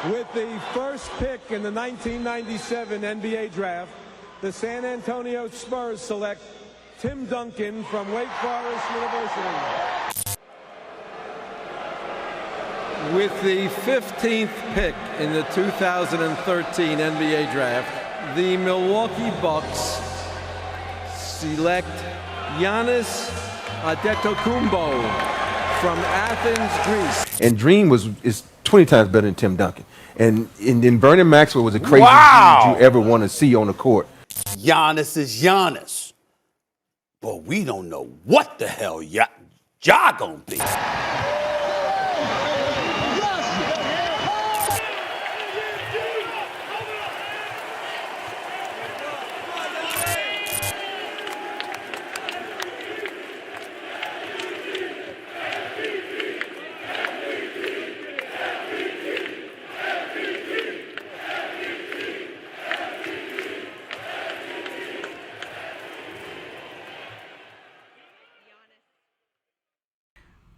With the first pick in the 1997 NBA draft, the San Antonio Spurs select Tim Duncan from Wake Forest University. With the 15th pick in the 2013 NBA draft, the Milwaukee Bucks select Giannis Antetokounmpo from Athens, Greece. And Dream is 20 times better than Tim Duncan. And then Vernon Maxwell was the craziest dude you ever want to see on the court. Giannis is Giannis. But we don't know what the hell Ja gonna be.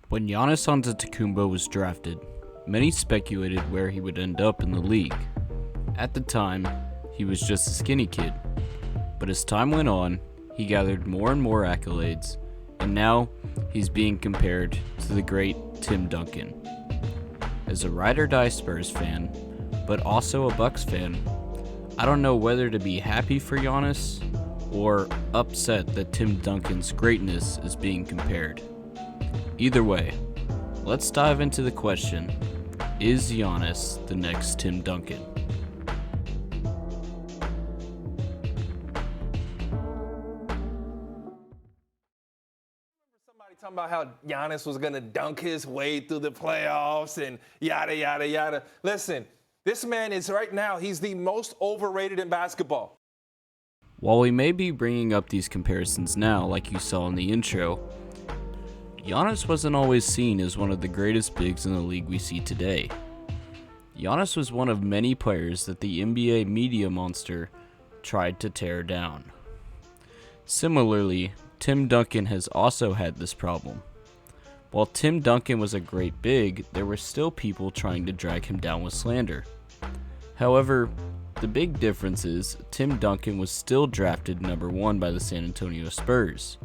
When Giannis Antetokounmpo was drafted, many speculated where he would end up in the league. At the time, he was just a skinny kid, but as time went on, he gathered more and more accolades, and now he's being compared to the great Tim Duncan. As a ride-or-die Spurs fan, but also a Bucks fan, I don't know whether to be happy for Giannis or upset that Tim Duncan's greatness is being compared. Either way, let's dive into the question, is Giannis the next Tim Duncan? Somebody talking about how Giannis was going to dunk his way through the playoffs and yada, yada, yada. Listen, this man is right now, he's the most overrated in basketball. While we may be bringing up these comparisons now, like you saw in the intro, Giannis wasn't always seen as one of the greatest bigs in the league we see today. Giannis was one of many players that the NBA media monster tried to tear down. Similarly, Tim Duncan has also had this problem. While Tim Duncan was a great big, there were still people trying to drag him down with slander. However, the big difference is Tim Duncan was still drafted number 1 by the San Antonio Spurs,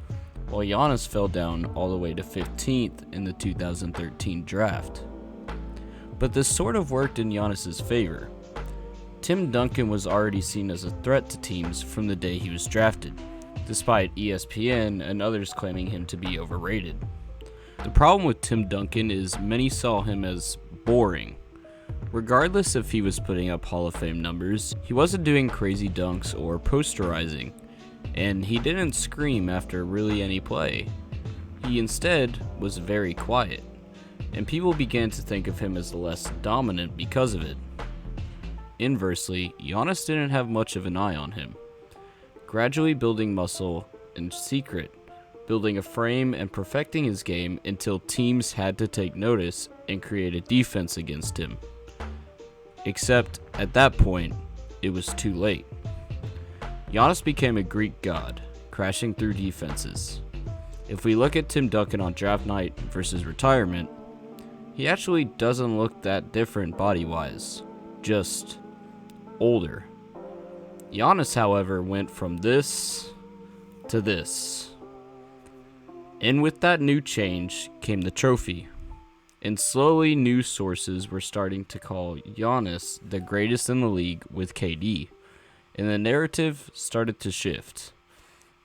while Giannis fell down all the way to 15th in the 2013 draft. But this sort of worked in Giannis's favor. Tim Duncan was already seen as a threat to teams from the day he was drafted, despite ESPN and others claiming him to be overrated. The problem with Tim Duncan is many saw him as boring. Regardless if he was putting up Hall of Fame numbers, he wasn't doing crazy dunks or posterizing, and he didn't scream after really any play. He instead was very quiet, and people began to think of him as less dominant because of it. Inversely, Giannis didn't have much of an eye on him, gradually building muscle in secret, building a frame and perfecting his game until teams had to take notice and create a defense against him. Except, at that point, it was too late. Giannis became a Greek god, crashing through defenses. If we look at Tim Duncan on draft night versus retirement, he actually doesn't look that different body-wise, just older. Giannis, however, went from this to this. And with that new change came the trophy. And slowly news sources were starting to call Giannis the greatest in the league with KD. And the narrative started to shift.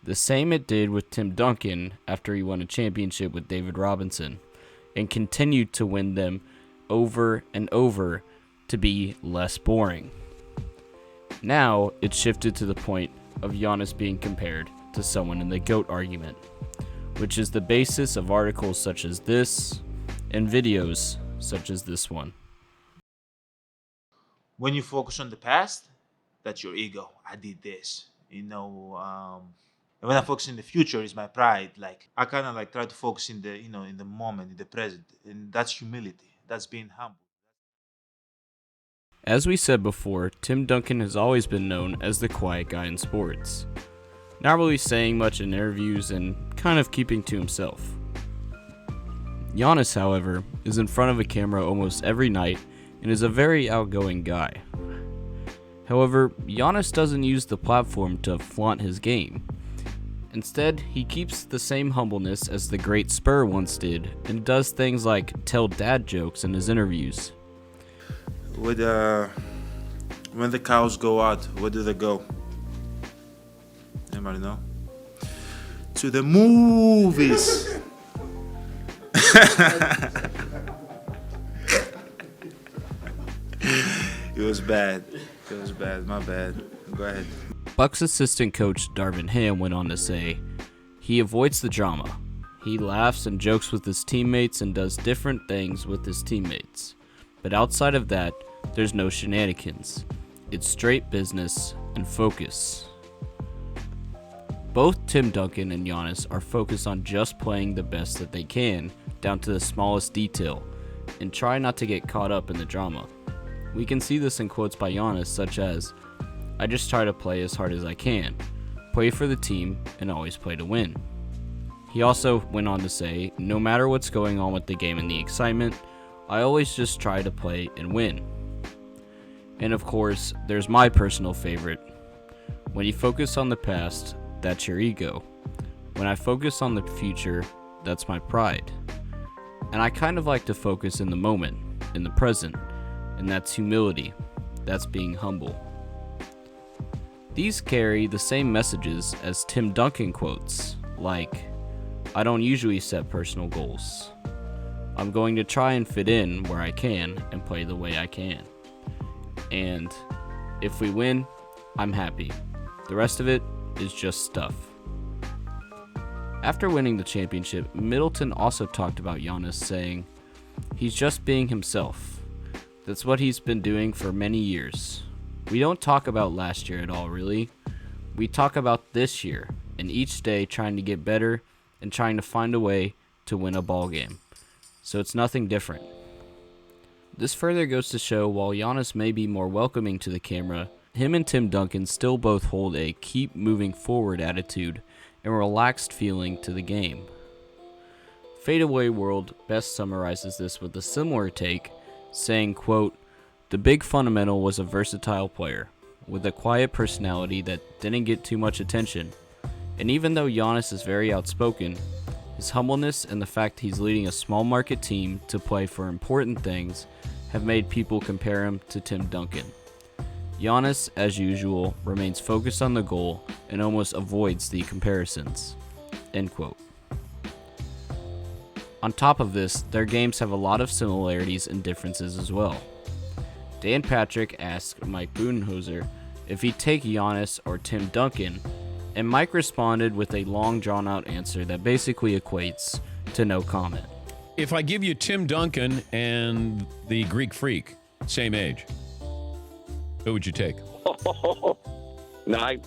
The same it did with Tim Duncan after he won a championship with David Robinson, and continued to win them over and over to be less boring. Now it shifted to the point of Giannis being compared to someone in the GOAT argument, which is the basis of articles such as this and videos such as this one. When you focus on the past, that's your ego. I did this, and when I focus in the future, is my pride. Like I kind of like try to focus in the in the moment, in the present, and that's humility. That's being humble. As we said before, Tim Duncan has always been known as the quiet guy in sports, not really saying much in interviews and kind of keeping to himself. Giannis, however, is in front of a camera almost every night and is a very outgoing guy. However, Giannis doesn't use the platform to flaunt his game. Instead, he keeps the same humbleness as the great Spur once did, and does things like tell dad jokes in his interviews. When the cows go out, where do they go? Anybody know? To the movies. It was bad. It was bad. My bad. Go ahead. Bucks assistant coach Darvin Ham went on to say, he avoids the drama. He laughs and jokes with his teammates and does different things with his teammates. But outside of that, there's no shenanigans. It's straight business and focus. Both Tim Duncan and Giannis are focused on just playing the best that they can, down to the smallest detail, and try not to get caught up in the drama. We can see this in quotes by Giannis such as, I just try to play as hard as I can, play for the team, and always play to win. He also went on to say, no matter what's going on with the game and the excitement, I always just try to play and win. And of course, there's my personal favorite. When you focus on the past, that's your ego. When I focus on the future, that's my pride. And I kind of like to focus in the moment, in the present, and that's humility. That's being humble. These carry the same messages as Tim Duncan quotes, like, I don't usually set personal goals. I'm going to try and fit in where I can and play the way I can. And if we win, I'm happy. The rest of it is just stuff. After winning the championship, Middleton also talked about Giannis, saying, he's just being himself. That's what he's been doing for many years. We don't talk about last year at all, really. We talk about this year, and each day trying to get better and trying to find a way to win a ball game. So it's nothing different. This further goes to show while Giannis may be more welcoming to the camera, him and Tim Duncan still both hold a keep moving forward attitude and relaxed feeling to the game. Fadeaway World best summarizes this with a similar take, saying, quote, the big fundamental was a versatile player, with a quiet personality that didn't get too much attention. And even though Giannis is very outspoken, his humbleness and the fact he's leading a small market team to play for important things have made people compare him to Tim Duncan. Giannis, as usual, remains focused on the goal and almost avoids the comparisons. End quote. On top of this, their games have a lot of similarities and differences as well. Dan Patrick asked Mike Budenholzer if he'd take Giannis or Tim Duncan, and Mike responded with a long drawn-out answer that basically equates to no comment. If I give you Tim Duncan and the Greek Freak, same age, who would you take? No,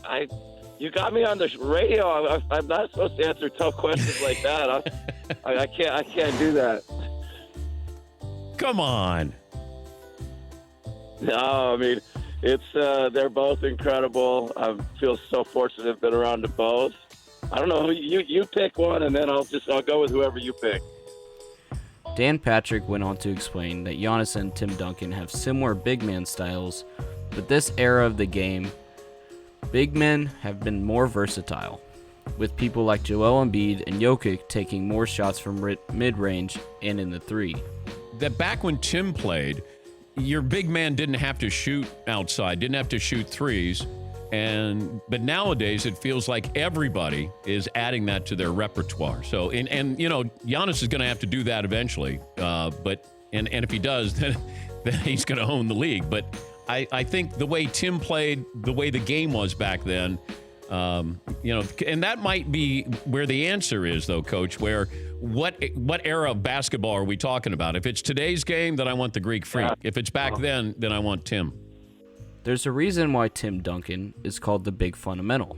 you got me on the radio. I'm not supposed to answer tough questions like that. I can't do that. Come on. No, I mean, it's they're both incredible. I feel so fortunate to have been around to both. I don't know, you pick one, and then I'll go with whoever you pick. Dan Patrick went on to explain that Giannis and Tim Duncan have similar big man styles, but this era of the game, big men have been more versatile, with people like Joel Embiid and Jokic taking more shots from mid-range and in the three. That back when Tim played, your big man didn't have to shoot outside, didn't have to shoot threes, but nowadays it feels like everybody is adding that to their repertoire. So and you know, Giannis is going to have to do that eventually. But if he does, then he's going to own the league. But I think the way Tim played, the way the game was back then, you know, and that might be where the answer is, though, Coach. Where what era of basketball are we talking about? If it's today's game, then I want the Greek Freak. If it's back then I want Tim. There's a reason why Tim Duncan is called the big fundamental.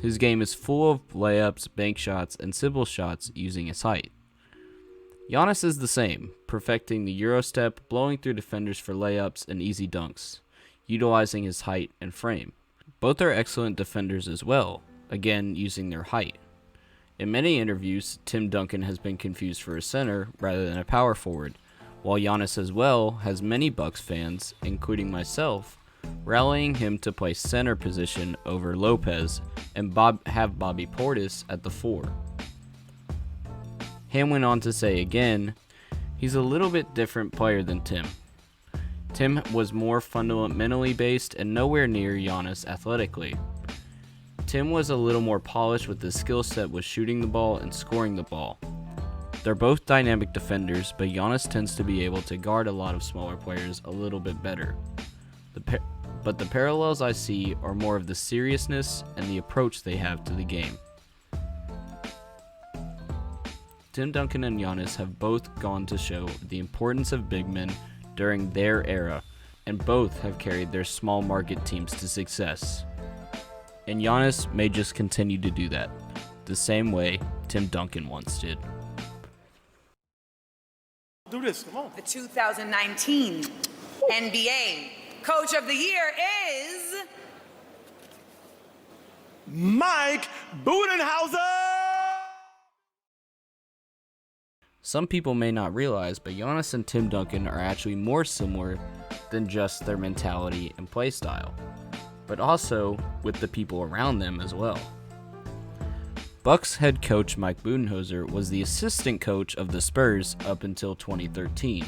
His game is full of layups, bank shots, and simple shots using his height. Giannis is the same, perfecting the Euro step, blowing through defenders for layups and easy dunks, utilizing his height and frame. Both are excellent defenders as well, again using their height. In many interviews, Tim Duncan has been confused for a center rather than a power forward, while Giannis as well has many Bucks fans, including myself, rallying him to play center position over Lopez and have Bobby Portis at the 4. Ham went on to say again, he's a little bit different player than Tim. Tim was more fundamentally based and nowhere near Giannis athletically. Tim was a little more polished with his skill set with shooting the ball and scoring the ball. They're both dynamic defenders, but Giannis tends to be able to guard a lot of smaller players a little bit better. But the parallels I see are more of the seriousness and the approach they have to the game. Tim Duncan and Giannis have both gone to show the importance of big men during their era, and both have carried their small market teams to success. And Giannis may just continue to do that, the same way Tim Duncan once did. Do this, come on. The 2019 NBA Coach of the Year is Mike Budenholzer! Some people may not realize, but Giannis and Tim Duncan are actually more similar than just their mentality and play style, but also with the people around them as well. Bucks head coach Mike Budenholzer was the assistant coach of the Spurs up until 2013,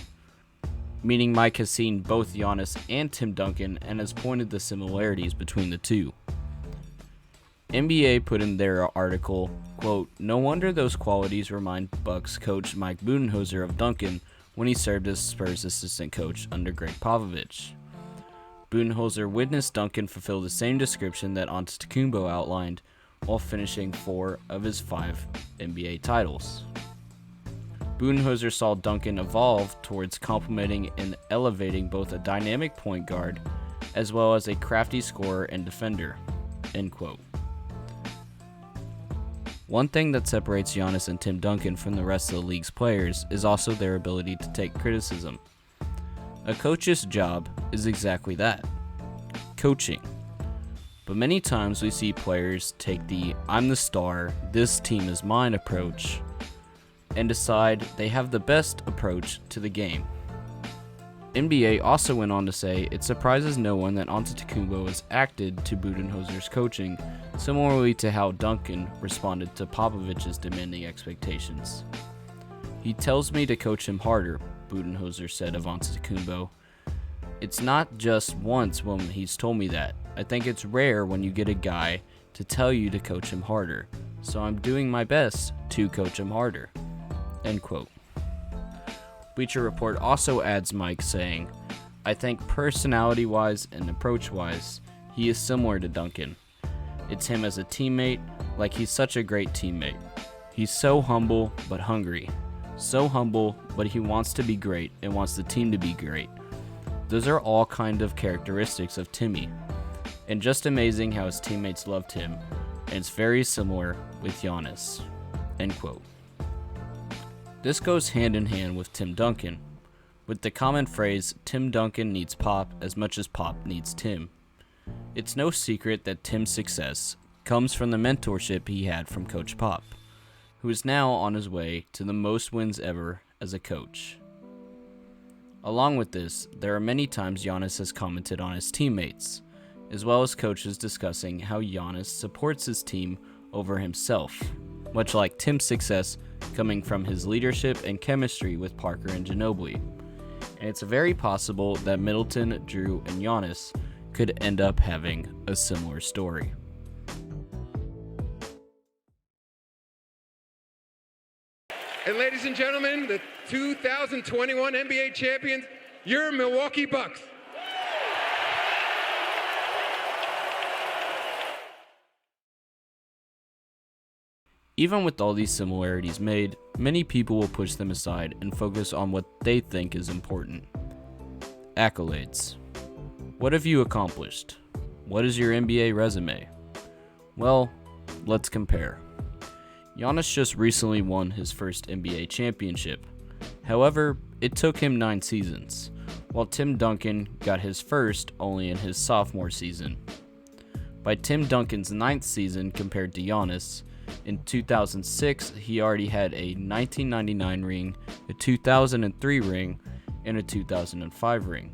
meaning Mike has seen both Giannis and Tim Duncan and has pointed the similarities between the two. NBA put in their article, quote, "No wonder those qualities remind Bucks coach Mike Budenholzer of Duncan when he served as Spurs assistant coach under Greg Popovich. Budenholzer witnessed Duncan fulfill the same description that Antetokounmpo outlined while finishing 4 of his 5 NBA titles. Budenholzer saw Duncan evolve towards complementing and elevating both a dynamic point guard as well as a crafty scorer and defender." End quote. One thing that separates Giannis and Tim Duncan from the rest of the league's players is also their ability to take criticism. A coach's job is exactly that, coaching. But many times we see players take the "I'm the star, this team is mine" approach and decide they have the best approach to the game. NBA also went on to say it surprises no one that Antetokounmpo has acted to Budenholzer's coaching similarly to how Duncan responded to Popovich's demanding expectations. "He tells me to coach him harder," Budenholzer said of Antetokounmpo. "It's not just once when he's told me that. I think it's rare when you get a guy to tell you to coach him harder, so I'm doing my best to coach him harder." End quote. Bleacher Report also adds Mike saying, "I think personality-wise and approach-wise, he is similar to Duncan. It's him as a teammate, like he's such a great teammate. He's so humble but hungry. So humble, but he wants to be great and wants the team to be great. Those are all kind of characteristics of Timmy. And just amazing how his teammates loved him, and it's very similar with Giannis." End quote. This goes hand in hand with Tim Duncan, with the common phrase, "Tim Duncan needs Pop as much as Pop needs Tim." It's no secret that Tim's success comes from the mentorship he had from Coach Pop, who is now on his way to the most wins ever as a coach. Along with this, there are many times Giannis has commented on his teammates, as well as coaches discussing how Giannis supports his team over himself, much like Tim's success coming from his leadership and chemistry with Parker and Ginobili. And it's very possible that Middleton, Drew, and Giannis could end up having a similar story. And ladies and gentlemen, the 2021 NBA champions, your Milwaukee Bucks. Even with all these similarities made, many people will push them aside and focus on what they think is important. Accolades. What have you accomplished? What is your NBA resume? Well, let's compare. Giannis just recently won his first NBA championship. However, it took him 9 seasons, while Tim Duncan got his first only in his sophomore season. By Tim Duncan's 9th season compared to Giannis, in 2006 he already had a 1999 ring, a 2003 ring, and a 2005 ring.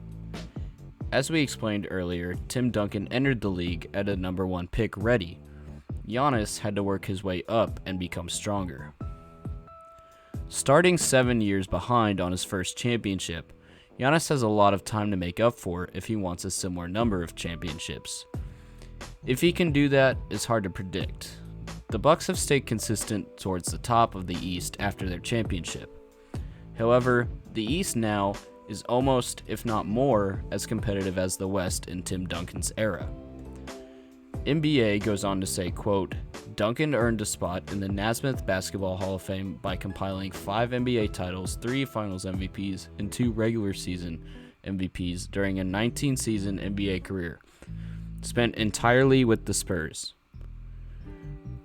As we explained earlier, Tim Duncan entered the league at a number 1 pick ready. Giannis had to work his way up and become stronger. Starting 7 years behind on his first championship, Giannis has a lot of time to make up for if he wants a similar number of championships. If he can do that, it's hard to predict. The Bucks have stayed consistent towards the top of the East after their championship. However, the East now is almost, if not more, as competitive as the West in Tim Duncan's era. NBA goes on to say, quote, Duncan earned a spot in the Naismith Basketball Hall of Fame by compiling 5 NBA titles, 3 Finals MVPs, and 2 regular season MVPs during a 19-season NBA career, spent entirely with the Spurs.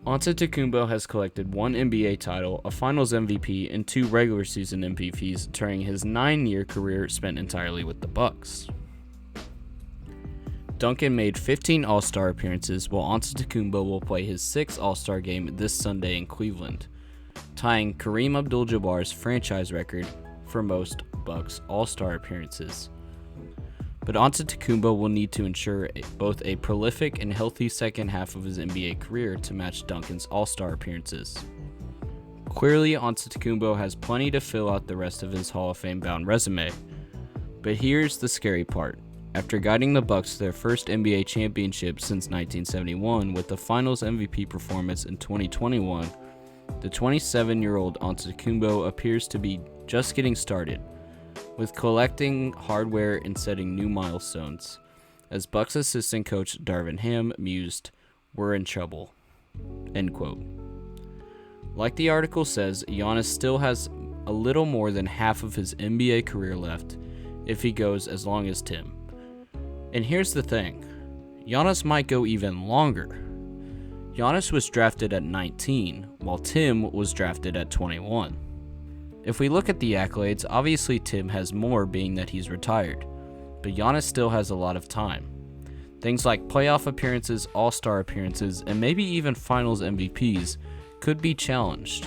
Antetokounmpo has collected 1 NBA title, a Finals MVP, and 2 regular season MVPs during his 9-year career spent entirely with the Bucks. Duncan made 15 All-Star appearances, while Antetokounmpo will play his 6th All-Star game this Sunday in Cleveland, tying Kareem Abdul-Jabbar's franchise record for most Bucks All-Star appearances. But Antetokounmpo will need to ensure both a prolific and healthy second half of his NBA career to match Duncan's All-Star appearances. Clearly, Antetokounmpo has plenty to fill out the rest of his Hall of Fame-bound resume. But here's the scary part. After guiding the Bucks to their first NBA championship since 1971 with the Finals MVP performance in 2021, the 27-year-old Antetokounmpo appears to be just getting started, with collecting hardware and setting new milestones. As Bucks assistant coach Darvin Ham mused, "We're in trouble." End quote. Like the article says, Giannis still has a little more than half of his NBA career left if he goes as long as Tim. And here's the thing, Giannis might go even longer. Giannis was drafted at 19, while Tim was drafted at 21. If we look at the accolades, obviously Tim has more, being that he's retired, but Giannis still has a lot of time. Things like playoff appearances, all-star appearances, and maybe even finals MVPs could be challenged.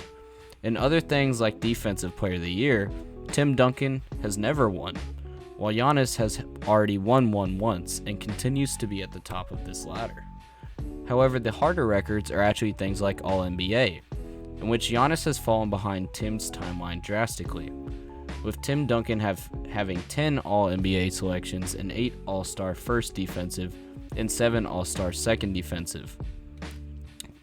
And other things like Defensive Player of the Year, Tim Duncan has never won, while Giannis has already won one once and continues to be at the top of this ladder. However, the harder records are actually things like All-NBA, in which Giannis has fallen behind Tim's timeline drastically, with Tim Duncan having 10 All-NBA selections and 8 All-Star First Defensive and 7 All-Star Second Defensive.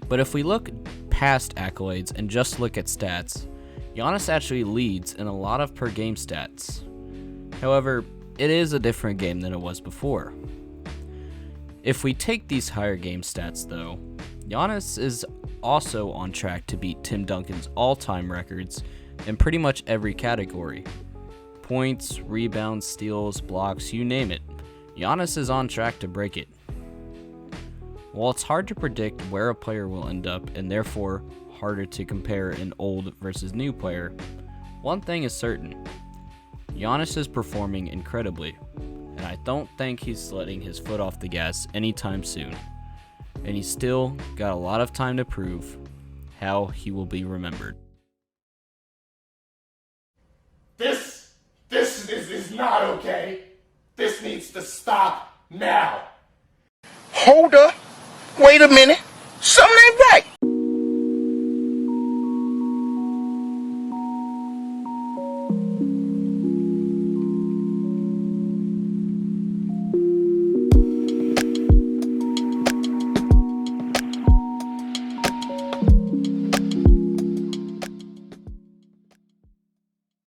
But if we look past accolades and just look at stats, Giannis actually leads in a lot of per-game stats. However, it is a different game than it was before. If we take these higher game stats though, Giannis is also on track to beat Tim Duncan's all-time records in pretty much every category. Points, rebounds, steals, blocks, you name it. Giannis is on track to break it. While it's hard to predict where a player will end up and therefore harder to compare an old versus new player, one thing is certain. Giannis is performing incredibly, and I don't think he's letting his foot off the gas anytime soon. And he's still got a lot of time to prove how he will be remembered. This is not okay. This needs to stop now. Hold up. Wait a minute. Something ain't right.